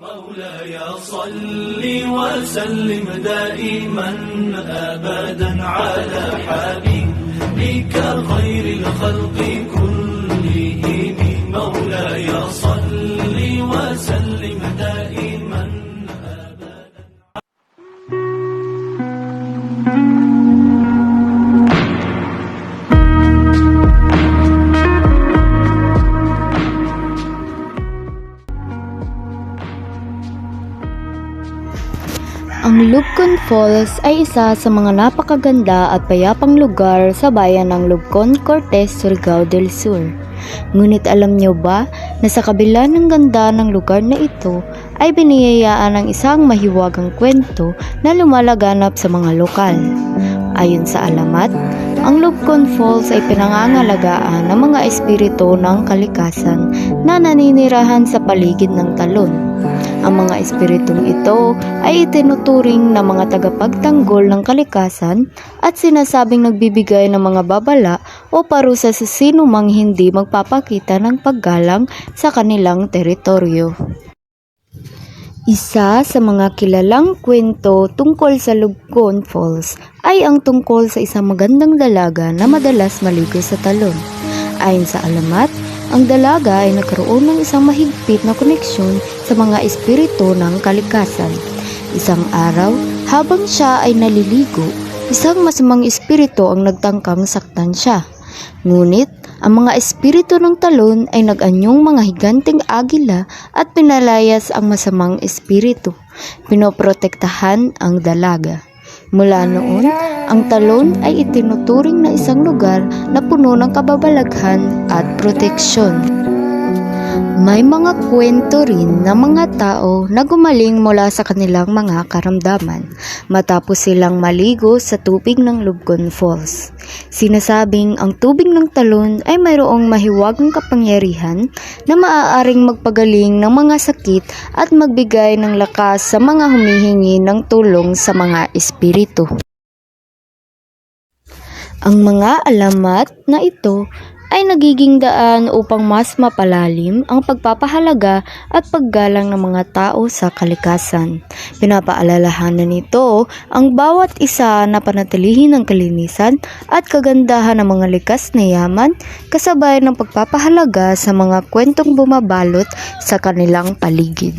مولاي صل وسلم دائما أبدا على حبيبك خير الخلق كلهم مولاي صل وسلم دائما أبدا. Ang Lubcon Falls ay isa sa mga napakaganda at payapang lugar sa bayan ng Lubcon, Cortes, Surigao del Sur. Ngunit alam niyo ba na sa kabila ng ganda ng lugar na ito ay biniyayaan ng isang mahiwagang kwento na lumalaganap sa mga lokal. Ayon sa alamat, ang Lubcon Falls ay pinangangalagaan ng mga espiritu ng kalikasan na naninirahan sa paligid ng talon. Ang mga espiritong ito ay itinuturing na mga tagapagtanggol ng kalikasan at sinasabing nagbibigay ng mga babala o parusa sa sino mang hindi magpapakita ng paggalang sa kanilang teritoryo. Isa sa mga kilalang kwento tungkol sa Lubcon Falls ay ang tungkol sa isang magandang dalaga na madalas maligo sa talon. Ayon sa alamat, ang dalaga ay nagkaroon ng isang mahigpit na koneksyon sa mga espiritu ng kalikasan. Isang araw, habang siya ay naliligo, isang masamang espiritu ang nagtangkang saktan siya. Ngunit, ang mga espiritu ng talon ay nag-anyong mga higanting agila at pinalayas ang masamang espiritu. Pinoprotektahan ang dalaga. Mula noon, ang talon ay itinuturing na isang lugar na puno ng kababalaghan at proteksyon. May mga kwento rin ng mga tao na gumaling mula sa kanilang mga karamdaman matapos silang maligo sa tubig ng Lubcon Falls. Sinasabing ang tubig ng talon ay mayroong mahiwagang kapangyarihan na maaaring magpagaling ng mga sakit at magbigay ng lakas sa mga humihingi ng tulong sa mga espiritu. Ang mga alamat na ito ay nagiging daan upang mas mapalalim ang pagpapahalaga at paggalang ng mga tao sa kalikasan. Pinapaalalahanan nito ang bawat isa na panatilihin ang kalinisan at kagandahan ng mga likas na yaman kasabay ng pagpapahalaga sa mga kwentong bumabalot sa kanilang paligid.